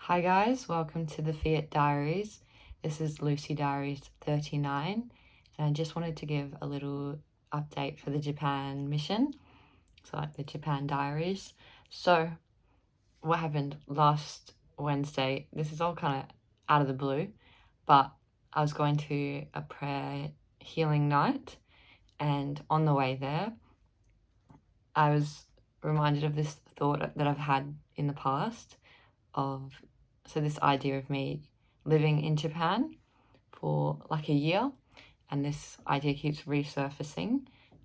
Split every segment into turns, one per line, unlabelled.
Hi guys, welcome to the Fiat Diaries. This is Lucy Diaries 39, and I just wanted to give a little update for the Japan mission, so like the Japan Diaries. So what happened last Wednesday, this is all kind of out of the blue, but I was going to a prayer healing night, and on the way there, I was reminded of this thought that I've had in the past so this idea of me living in Japan for like a year, and this idea keeps resurfacing.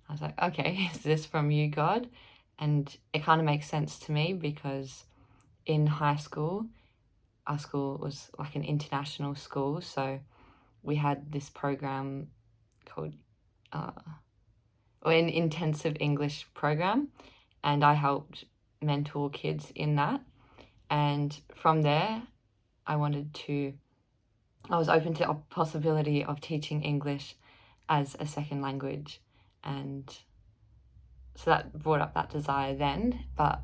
I was like, okay, is this from you, God? And it kind of makes sense to me because in high school, our school was like an international school, so we had this program called an intensive English program, and I helped mentor kids in that. And from there, I was open to a possibility of teaching English as a second language. And so that brought up that desire then, but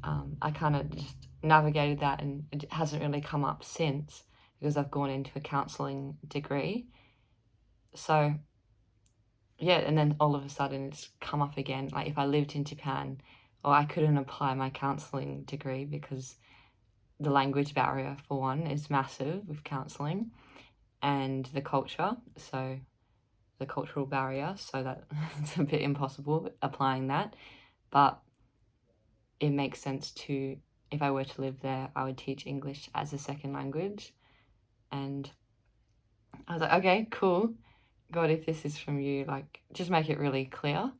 I kind of just navigated that, and it hasn't really come up since because I've gone into a counselling degree. So yeah, and then all of a sudden it's come up again. Like if I lived in Japan, or I couldn't apply my counselling degree because the language barrier, for one, is massive with counselling, and the culture, so the cultural barrier, so that it's a bit impossible applying that. But it makes sense to, if I were to live there, I would teach English as a second language. And I was like, okay, cool. God, if this is from you, like, just make it really clear.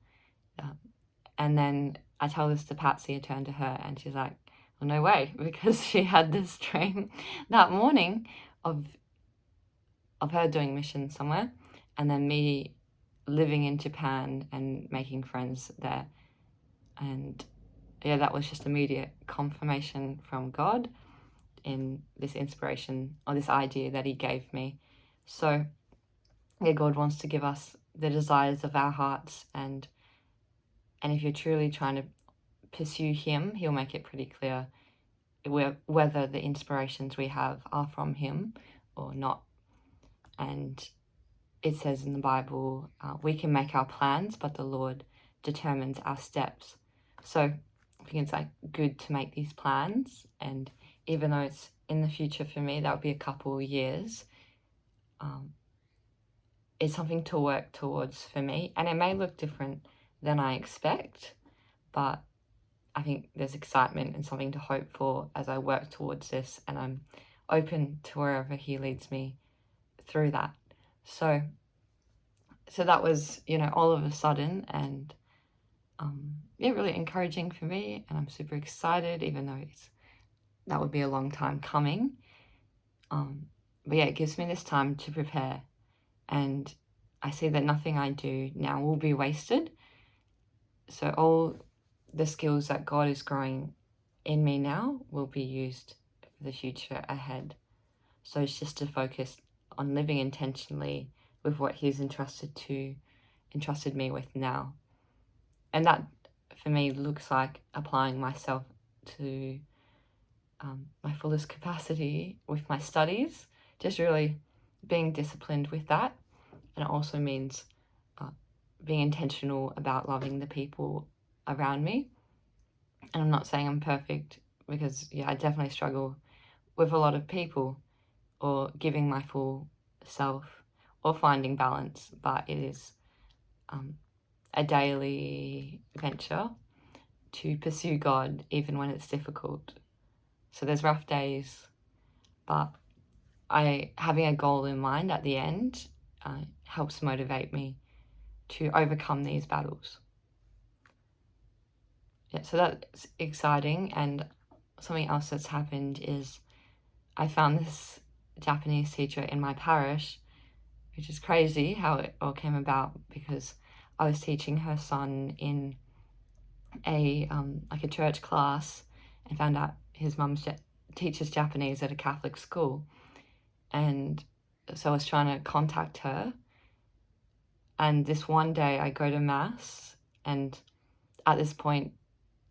And then I tell this to Patsy, I turn to her, and she's like, well, no way, because she had this dream that morning of her doing mission somewhere, and then me living in Japan and making friends there. And yeah, that was just immediate confirmation from God in this inspiration or this idea that he gave me. So yeah, God wants to give us the desires of our hearts, and if you're truly trying to pursue him, he'll make it pretty clear whether the inspirations we have are from him or not. And it says in the Bible, we can make our plans, but the Lord determines our steps. So I think it's like good to make these plans, and even though it's in the future for me, that would be a couple of years, it's something to work towards for me. And it may look different than I expect, but I think there's excitement and something to hope for as I work towards this, and I'm open to wherever he leads me through that. So that was, all of a sudden, and yeah, really encouraging for me, and I'm super excited, even though that would be a long time coming. But yeah, it gives me this time to prepare, and I see that nothing I do now will be wasted. So all the skills that God is growing in me now will be used for the future ahead. So it's just to focus on living intentionally with what he's entrusted me with now. And that for me looks like applying myself to my fullest capacity with my studies, just really being disciplined with that. And it also means being intentional about loving the people around me. And I'm not saying I'm perfect, because yeah, I definitely struggle with a lot of people, or giving my full self, or finding balance, but it is a daily venture to pursue God even when it's difficult. So there's rough days, but having a goal in mind at the end helps motivate me to overcome these battles. Yeah, so that's exciting. And something else that's happened is I found this Japanese teacher in my parish, which is crazy how it all came about, because I was teaching her son in a church class, and found out his mum teaches Japanese at a Catholic school. And so I was trying to contact her, and this one day I go to mass, and at this point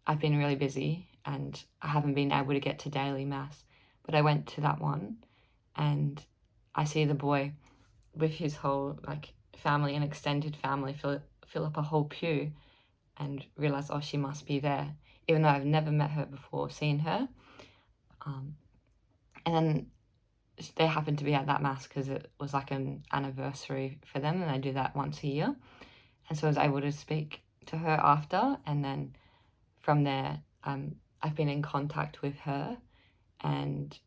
I've been really busy and I haven't been able to get to daily mass. But I went to that one, and I see the boy with his whole like family and extended family fill up a whole pew, and realize, oh, she must be there, even though I've never met her before, seen her. And then they happened to be at that mass because it was like an anniversary for them, and they do that once a year. And so I was able to speak to her after, and then from there, I've been in contact with her, and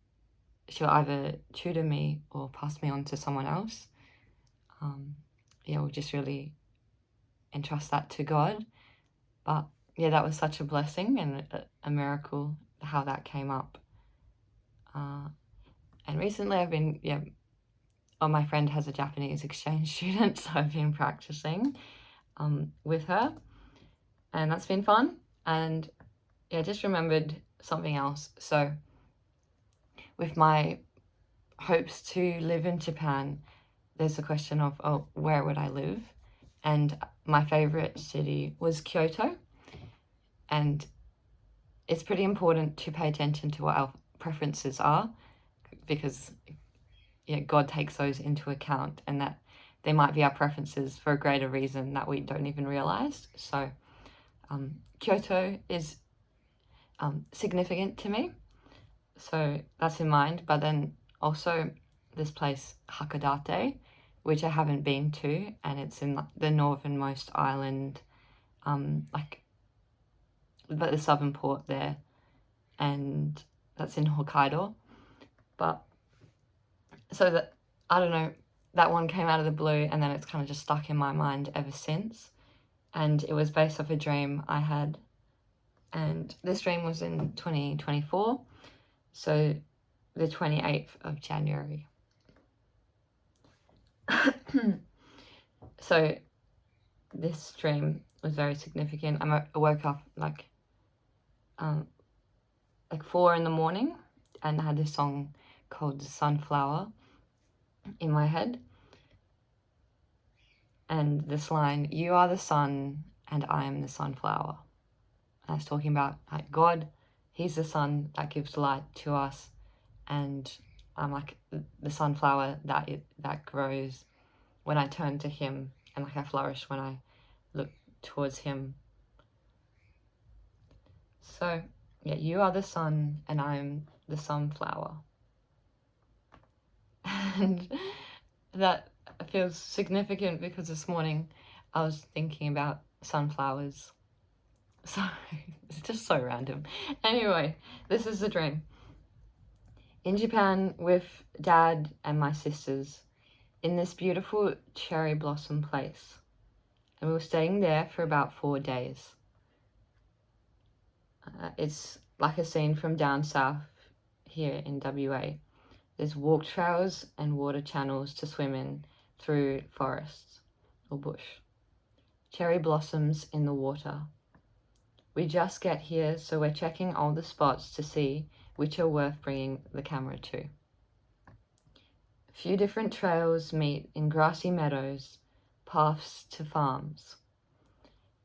she'll either tutor me or pass me on to someone else. We'll just really entrust that to God. But yeah, that was such a blessing and a miracle how that came up. And recently I've been, my friend has a Japanese exchange student, so I've been practicing with her, and that's been fun. And I just remembered something else. So with my hopes to live in Japan, there's the question of, where would I live? And my favorite city was Kyoto. And it's pretty important to pay attention to what our preferences are, because God takes those into account, and that they might be our preferences for a greater reason that we don't even realize. So Kyoto is significant to me, so that's in mind. But then also this place Hakodate, which I haven't been to, and it's in the northernmost island, but the southern port there, and that's in Hokkaido. But so that, I don't know, that one came out of the blue, and then it's kind of just stuck in my mind ever since. And it was based off a dream I had, and this dream was in 2024, so the 28th of January. So this dream was very significant. I woke up like 4 in the morning, and I had this song called Sunflower in my head, and this line, "You are the sun and I am the sunflower." And I was talking about like God, he's the sun that gives light to us, and I'm like the sunflower that grows when I turn to him, and like I flourish when I look towards him. So you are the sun and I'm the sunflower. And that feels significant because this morning I was thinking about sunflowers. So it's just so random. Anyway, this is the dream. In Japan with Dad and my sisters, in this beautiful cherry blossom place. And we were staying there for about 4 days. It's like a scene from down south here in WA. There's walk trails and water channels to swim in through forests or bush. Cherry blossoms in the water. We just get here, so we're checking all the spots to see which are worth bringing the camera to. A few different trails meet in grassy meadows, paths to farms.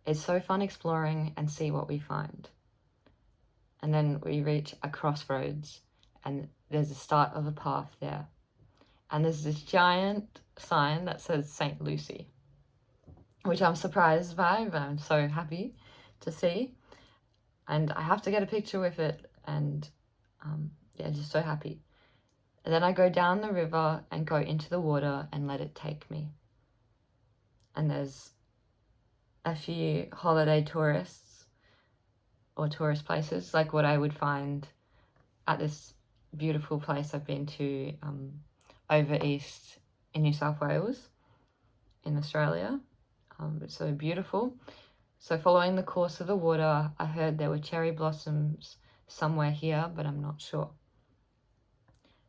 It's so fun exploring and see what we find. And then we reach a crossroads, and there's the start of a path there. And there's this giant sign that says St. Lucy, which I'm surprised by, but I'm so happy to see. And I have to get a picture with it, and just so happy. And then I go down the river and go into the water and let it take me. And there's a few holiday tourists or tourist places, like what I would find at this beautiful place I've been to over east in New South Wales in Australia. It's so beautiful. So following the course of the water, I heard there were cherry blossoms somewhere here, but I'm not sure.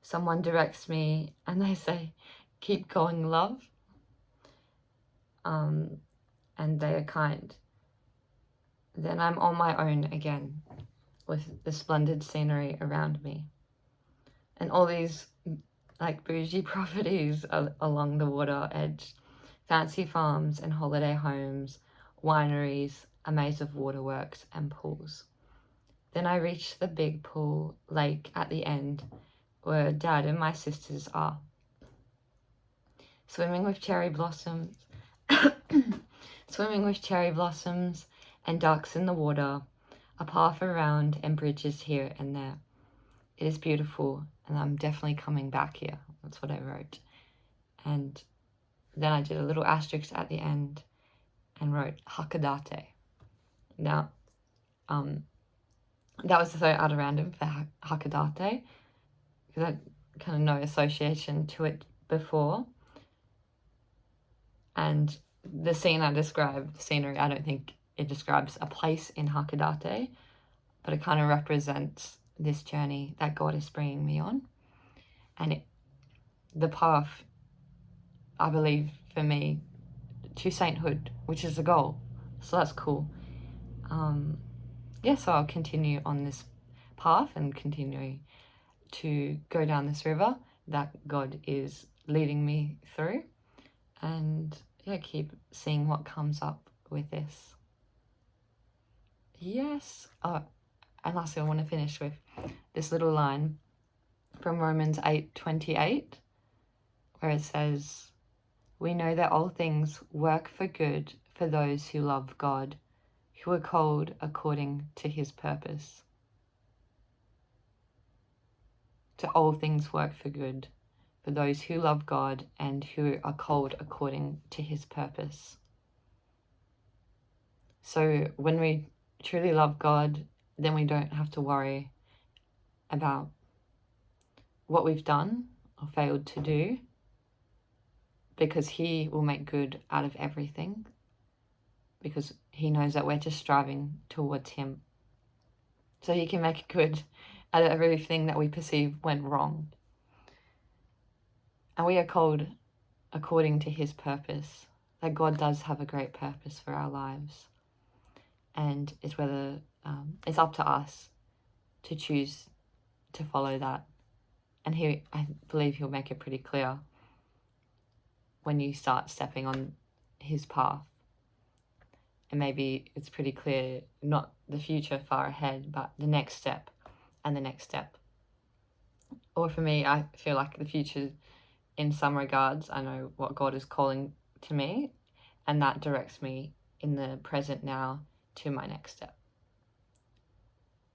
Someone directs me and they say, "Keep going, love." And they are kind. Then I'm on my own again with the splendid scenery around me. And all these like bougie properties along the water edge, fancy farms and holiday homes, wineries, a maze of waterworks and pools. Then I reach the big pool lake at the end, where Dad and my sisters are. Swimming with cherry blossoms, swimming with cherry blossoms and ducks in the water, a path around and bridges here and there. It is beautiful, and I'm definitely coming back here. That's what I wrote. And then I did a little asterisk at the end and wrote Hakodate. Now, that was so out of random for Hakodate, because I had kind of no association to it before. And the scene I described, the scenery, I don't think it describes a place in Hakodate, but it kind of represents this journey that God is bringing me on. And the path, I believe, for me, to sainthood, which is the goal. So that's cool. So I'll continue on this path and continue to go down this river that God is leading me through, and keep seeing what comes up with this. Yes. And lastly, I want to finish with this little line from Romans 8:28, where it says, "We know that all things work for good for those who love God, who are called according to his purpose." To all things work for good for those who love God and who are called according to his purpose. So when we truly love God, then we don't have to worry about what we've done or failed to do, because he will make good out of everything, because he knows that we're just striving towards him. So he can make good out of everything that we perceive went wrong. And we are called according to his purpose, that God does have a great purpose for our lives. And it's whether it's up to us to choose to follow that. And I believe he'll make it pretty clear when you start stepping on his path. And maybe it's pretty clear, not the future far ahead, but the next step and the next step. Or for me, I feel like the future, in some regards, I know what God is calling to me, and that directs me in the present now to my next step.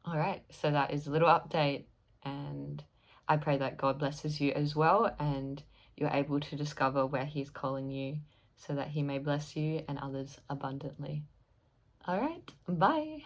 All right, so that is a little update, and I pray that God blesses you as well, and you're able to discover where he's calling you so that he may bless you and others abundantly. All right, bye.